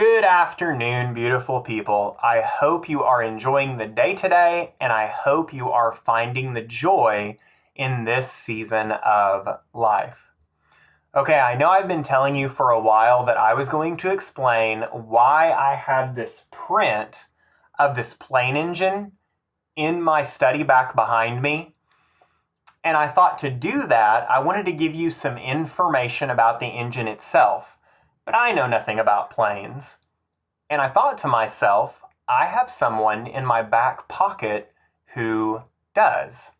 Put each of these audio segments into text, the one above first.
Good afternoon, beautiful people. I hope you are enjoying the day today, and I hope you are finding the joy in this season of life. Okay, I know I've been telling you for a while that I was going to explain why I had this print of this plane engine in my study back behind me. And I thought to do that, I wanted to give you some information about the engine itself. But I know nothing about planes. And I thought to myself, I have someone in my back pocket who does.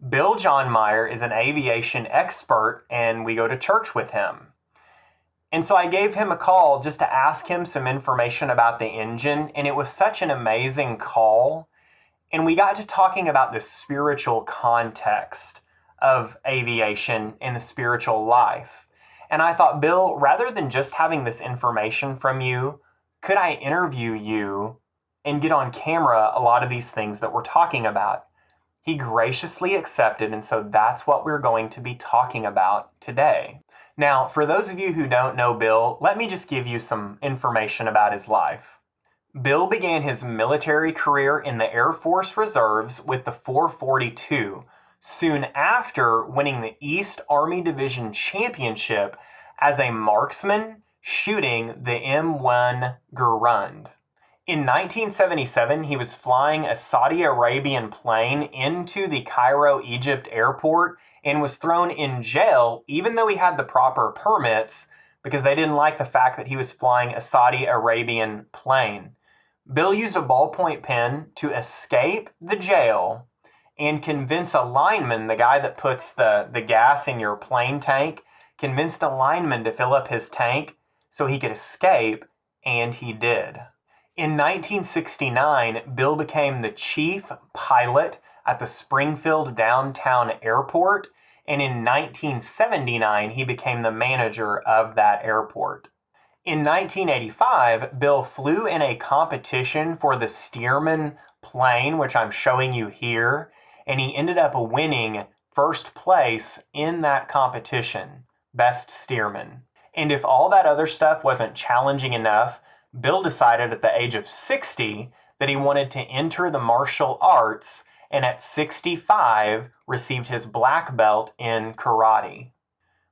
Bill Johnmeyer is an aviation expert, and we go to church with him. And so I gave him a call just to ask him some information about the engine, and it was such an amazing call. And we got to talking about the spiritual context of aviation and the spiritual life. And I thought, Bill, rather than just having this information from you, could I interview you and get on camera a lot of these things that we're talking about? He graciously accepted, and so that's what we're going to be talking about today. Now, for those of you who don't know Bill, let me just give you some information about his life. Bill began his military career in the Air Force Reserves with the 442, soon after winning the East Army Division Championship as a marksman shooting the M1 Garand. In 1977, he was flying a Saudi Arabian plane into the Cairo, Egypt airport and was thrown in jail even though he had the proper permits because they didn't like the fact that he was flying a Saudi Arabian plane. Bill used a ballpoint pen to escape the jail and convince a lineman, the guy that puts the gas in your plane tank, convinced a lineman to fill up his tank so he could escape, and he did. In 1969, Bill became the chief pilot at the Springfield Downtown Airport, and in 1979, he became the manager of that airport. In 1985, Bill flew in a competition for the Stearman plane, which I'm showing you here, and he ended up winning first place in that competition, Best Stearman. And if all that other stuff wasn't challenging enough, Bill decided at the age of 60 that he wanted to enter the martial arts, and at 65 received his black belt in karate.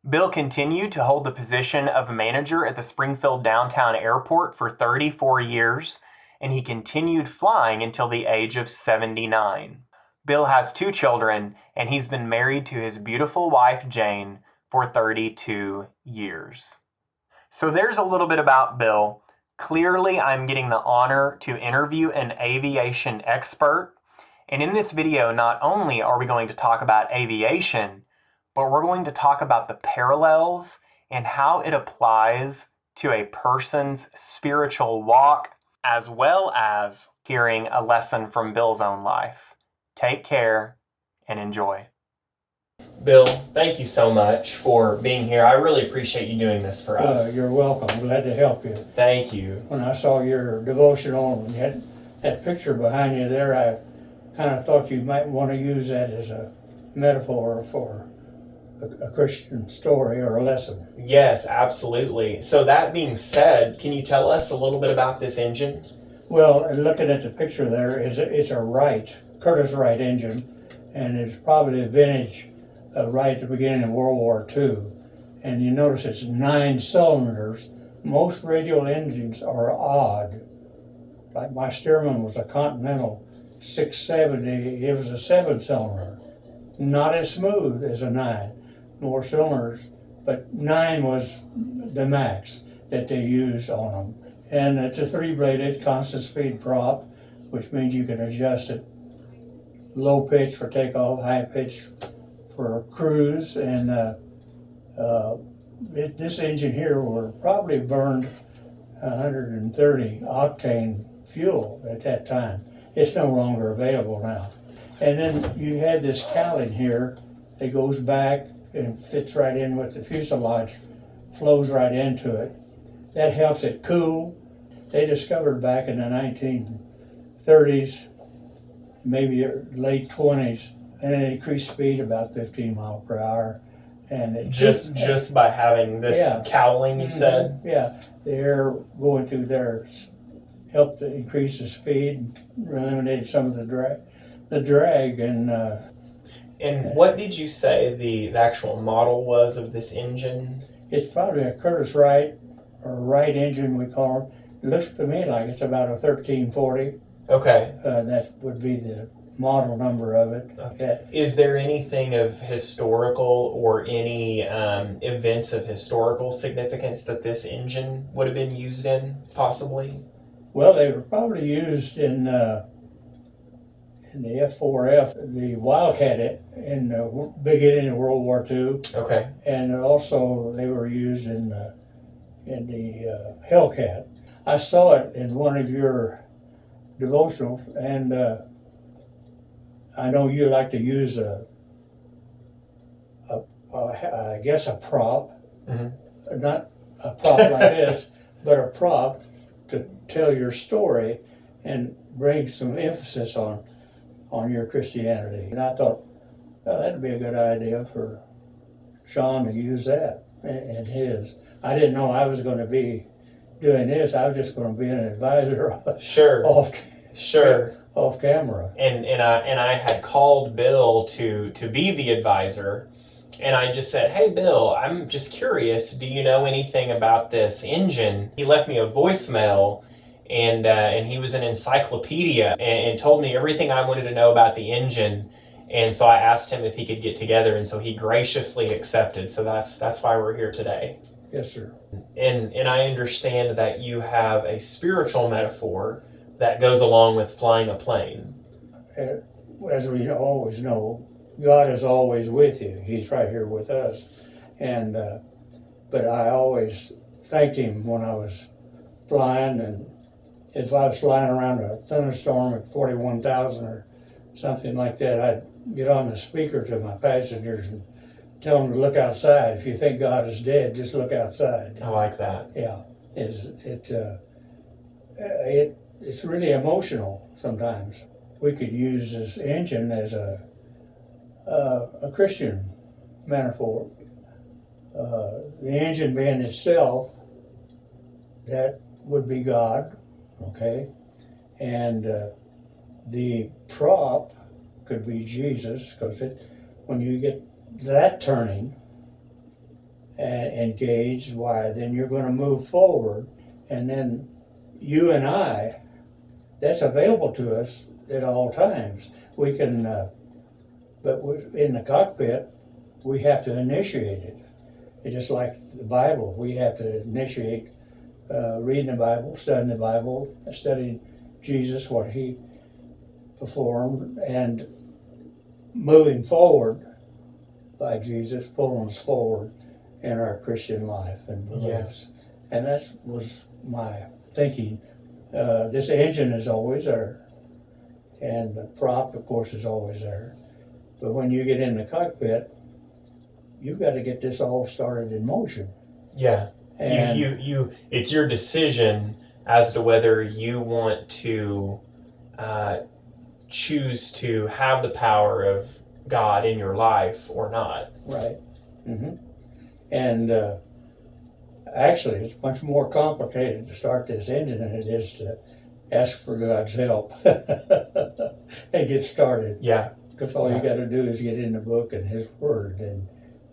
Bill continued to hold the position of manager at the Springfield Downtown Airport for 34 years, and he continued flying until the age of 79. Bill has 2 children, and he's been married to his beautiful wife, Jane, for 32 years. So there's a little bit about Bill. Clearly, I'm getting the honor to interview an aviation expert. And in this video, not only are we going to talk about aviation, but we're going to talk about the parallels and how it applies to a person's spiritual walk, as well as hearing a lesson from Bill's own life. Take care and enjoy. Bill, thank you so much for being here. I really appreciate you doing this for us. You're welcome. I'm glad to help you. Thank you. When I saw your devotional and you had that picture behind you there, I kind of thought you might want to use that as a metaphor for a Christian story or a lesson. Yes, absolutely. So that being said, can you tell us a little bit about this engine? Well, looking at the picture there, it's a Wright, Curtiss Wright engine, and it's probably a vintage right at the beginning of World War II. And you notice it's 9 cylinders. Most radial engines are odd. Like my Stearman was a Continental 670, it was a 7-cylinder. Not as smooth as a 9, more cylinders, but 9 was the max that they used on them. And it's a 3-bladed constant speed prop, which means you can adjust it low pitch for takeoff, high pitch for cruise. And this engine here will probably burned 130 octane fuel at that time. It's no longer available now. And then you had this cowling here that goes back and fits right in with the fuselage, flows right into it. That helps it cool. They discovered back in the 1930s, maybe late 20s, and it increased speed about 15 miles per hour. And it just by having this cowling, you said? Yeah, the air going through there helped to increase the speed, eliminated some of the drag, And what did you say the actual model was of this engine? it's probably a Curtiss Wright or Wright engine we call it. It looks to me like it's about a 1340. Okay. That would be the model number of it. Okay. Is there anything of historical or any events of historical significance that this engine would have been used in, possibly? Well, they were probably used in the F4F, the Wildcat in the beginning of World War II, Okay. and also they were used in the Hellcat. I saw it in one of your devotionals, and I know you like to use I guess a prop, not a prop like this, but a prop to tell your story and bring some emphasis on your Christianity. And I thought, well, that'd be a good idea for Sean to use that and his. I didn't know I was going to be doing this. I was just going to be an advisor. Sure. Off camera. And I had called Bill to be the advisor, and I just said, "Hey, Bill, I'm just curious. Do you know anything about this engine?" He left me a voicemail, and he was an encyclopedia and told me everything I wanted to know about the engine. And so I asked him if he could get together, and so he graciously accepted. So that's why we're here today. Yes, sir. And I understand that you have a spiritual metaphor that goes along with flying a plane. As we always know, God is always with you. He's right here with us. And but I always thanked him when I was flying, and if I was flying around a thunderstorm at 41,000 or something like that, I'd get on the speaker to my passengers and tell them to look outside. If you think God is dead, just look outside. I like that. Yeah, it's really emotional sometimes. We could use this engine as a Christian metaphor. The engine being itself, that would be God, okay? And the prop could be Jesus, because when you get that turning and engaged, why, then you're going to move forward. And then you and I, that's available to us at all times. We can, but in the cockpit, we have to initiate it. It's just like the Bible. We have to initiate reading the Bible, studying Jesus, what he performed, and moving forward by Jesus, pulling us forward in our Christian life and beliefs. Yes. And that was my thinking. This engine is always there, and the prop, of course, is always there. But when you get in the cockpit, you've got to get this all started in motion. Yeah. And you it's your decision as to whether you want to choose to have the power of God in your life or not. right. Mm-hmm. And actually, it's much more complicated to start this engine than it is to ask for God's help and get started. Yeah. Because all you got to do is get in the book and His Word, and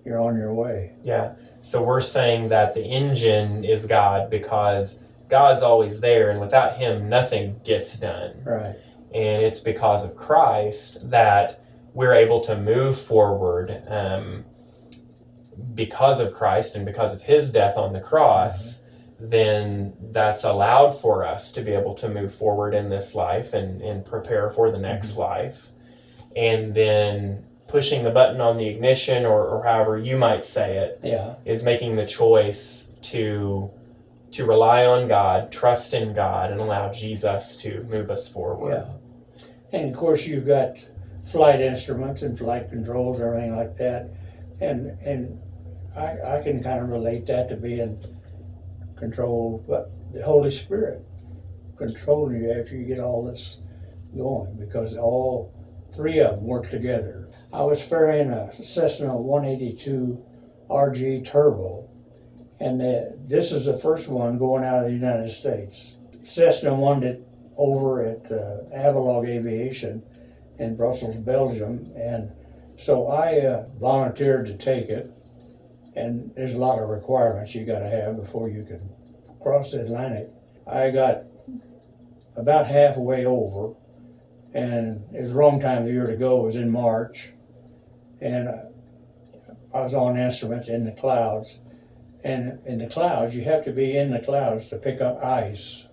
you're on your way. Yeah. So we're saying that the engine is God because God's always there, and without him, nothing gets done. Right. And it's because of Christ that we're able to move forward because of Christ and because of his death on the cross. Then that's allowed for us to be able to move forward in this life and prepare for the next life. And then pushing the button on the ignition, or however you might say it, is making the choice to rely on God, trust in God, and allow Jesus to move us forward. Yeah. And of course you've got flight instruments and flight controls, everything like that. And I can kind of relate that to being controlled, but the Holy Spirit controlling you after you get all this going, because all three of them work together. I was ferrying a Cessna 182 RG Turbo, And this is the first one going out of the United States. Cessna won it over at Avalog Aviation in Brussels, Belgium, and so I volunteered to take it. And there's a lot of requirements you got to have before you can cross the Atlantic. I got about halfway over, and it was the wrong time of the year to go. It was in March, and I was on instruments in the clouds. And in the clouds, you have to be in the clouds to pick up ice.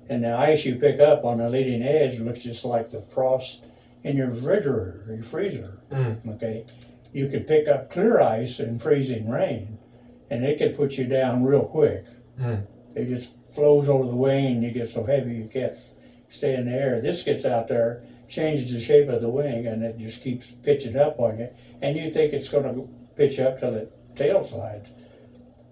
And the ice you pick up on the leading edge looks just like the frost in your refrigerator, your freezer. Okay, you could pick up clear ice in freezing rain, and it could put you down real quick. It just flows over the wing, and you get so heavy you can't stay in the air. This gets out there, changes the shape of the wing, and it just keeps pitching up on you. And you think it's going to pitch up till it tail slides.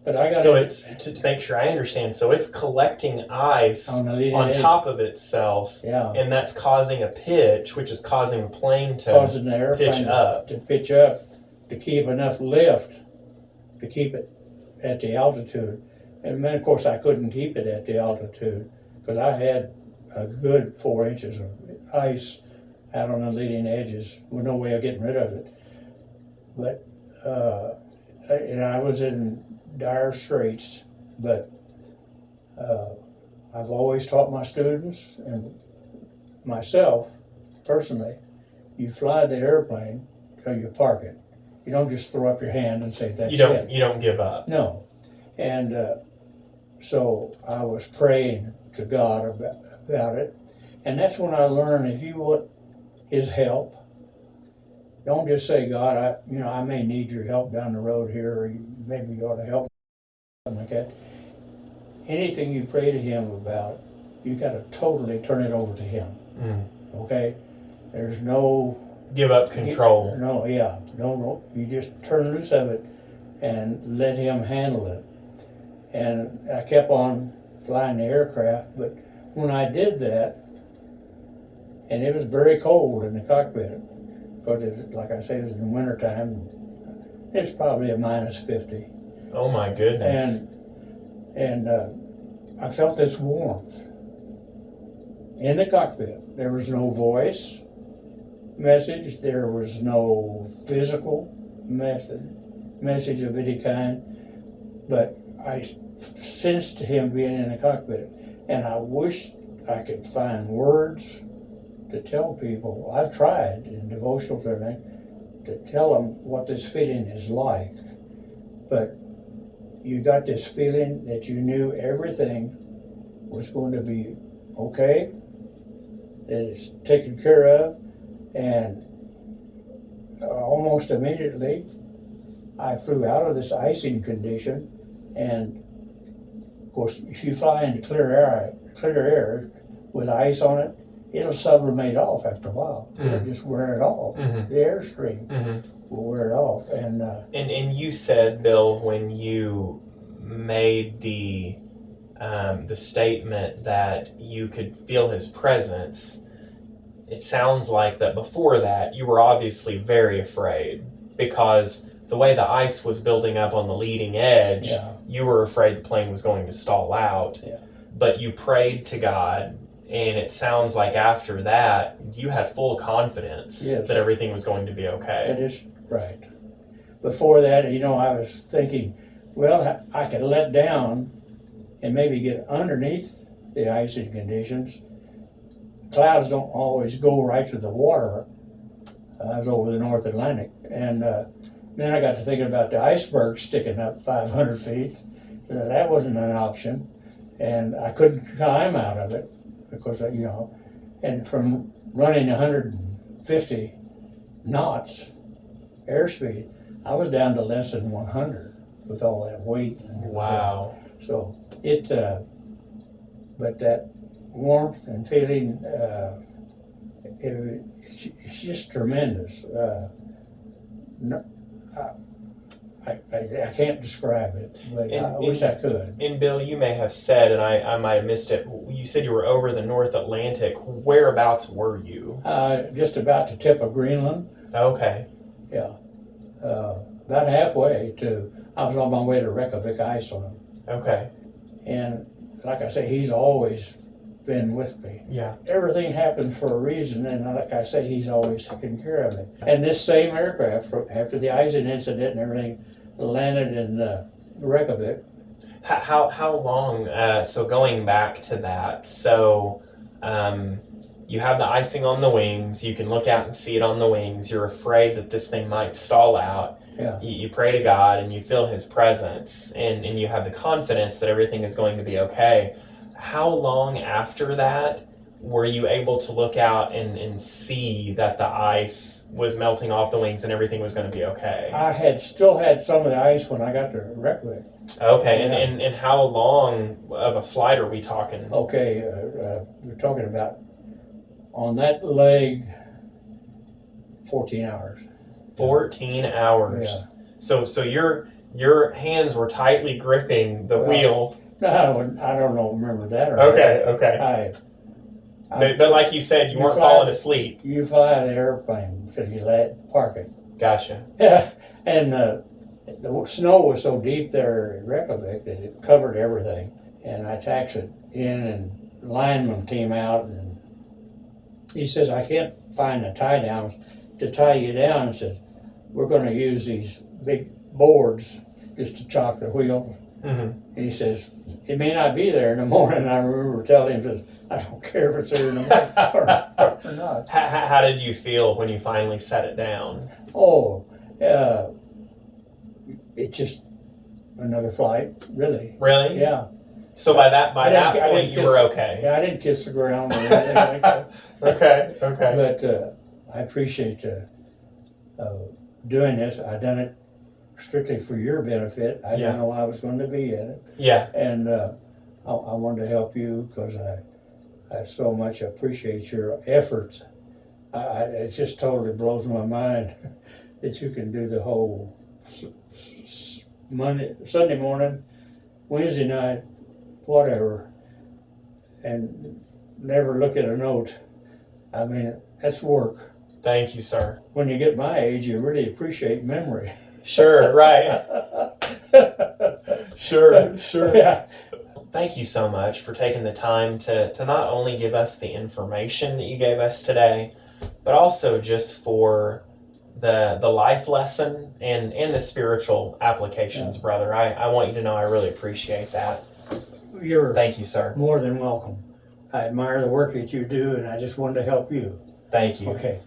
But I got so it's to make sure I understand. So it's collecting ice on top of itself, and that's causing a pitch, which is causing the plane to pitch up. To keep enough lift to keep it at the altitude. And then, of course, I couldn't keep it at the altitude because I had a good 4 inches of ice out on the leading edges with no way of getting rid of it. But I was in dire straits, but I've always taught my students and myself personally, you fly the airplane till you park it. You don't just throw up your hand and say that's it. You don't give up. No. And so I was praying to God about it, and that's when I learned if you want His help, don't just say, God, I may need your help down the road here, or maybe you ought to help me, something like that. Anything you pray to Him about, you got to totally turn it over to Him. Okay? There's no give up control. No. You just turn loose of it and let Him handle it. And I kept on flying the aircraft, but when I did that, and it was very cold in the cockpit, because like I say, it was in the wintertime, it's probably a -50. Oh my goodness. And I felt this warmth in the cockpit. There was no voice message, there was no physical message of any kind, but I sensed Him being in the cockpit, and I wished I could find words to tell people. I've tried in devotional training to tell them what this feeling is like, but you got this feeling that you knew everything was going to be okay, that it's taken care of, and almost immediately I flew out of this icing condition. And of course, if you fly into clear air with ice on it, it'll sublimate off after a while. It'll just wear it off. The airstream will wear it off. And you said, Bill, when you made the statement that you could feel His presence, it sounds like that before that you were obviously very afraid, because the way the ice was building up on the leading edge, you were afraid the plane was going to stall out. But you prayed to God, and it sounds like after that, you had full confidence that everything was going to be okay. That is right. Before that, I was thinking, well, I could let down and maybe get underneath the icing conditions. Clouds don't always go right to the water. I was over the North Atlantic, and then I got to thinking about the iceberg sticking up 500 feet. That wasn't an option, and I couldn't climb out of it because, and from running 150 knots airspeed, I was down to less than 100 with all that weight. Wow. So but that warmth and feeling, it's just tremendous. I can't describe it, but I wish I could. And Bill, you may have said, and I might have missed it, you said you were over the North Atlantic. Whereabouts were you? Just about the tip of Greenland. Okay. Yeah. About halfway to, I was on my way to Reykjavik, Iceland. Okay. And like I say, he's always been with me. Yeah. Everything happens for a reason, and like I say, he's always taken care of it. And this same aircraft, after the icing incident and everything, landed in Reykjavik. How long? So going back to that, so you have the icing on the wings. You can look out and see it on the wings. You're afraid that this thing might stall out. Yeah. You pray to God and you feel His presence, and you have the confidence that everything is going to be okay. How long after that were you able to look out and see that the ice was melting off the wings and everything was going to be okay? I still had some of the ice when I got to Reykjavik. Okay, Yeah. and how long of a flight are we talking? Okay, we're talking about on that leg, 14 hours. 14 hours. Yeah. So your hands were tightly gripping the wheel. No, I don't know, remember that or not. Okay. But like you said, you weren't falling asleep. You fly an airplane until you park it. Gotcha. Yeah, and the snow was so deep there in Reykjavik that it covered everything. And I taxied in, and the lineman came out, and he says, I can't find the tie downs to tie you down. He says, we're going to use these big boards just to chock the wheel. Mm-hmm. And he says, it may not be there in the morning. I remember telling him, I don't care if it's there in the morning or not. How did you feel when you finally set it down? Oh, it's just another flight, really. Really? Yeah. So by that point, you were okay. Yeah, I didn't kiss the ground or anything like that. Okay. But I appreciate doing this. I done it strictly for your benefit. I didn't know I was going to be in it. Yeah. And I wanted to help you because I so much appreciate your efforts. It just totally blows my mind that you can do the whole Sunday morning, Wednesday night, whatever, and never look at a note. I mean, that's work. Thank you, sir. When you get my age, you really appreciate memory. Sure, right. Sure. Yeah. Thank you so much for taking the time to not only give us the information that you gave us today, but also just for the life lesson and the spiritual applications, brother. I want you to know I really appreciate that. Thank you, sir. More than welcome. I admire the work that you do, and I just wanted to help you. Thank you. Okay.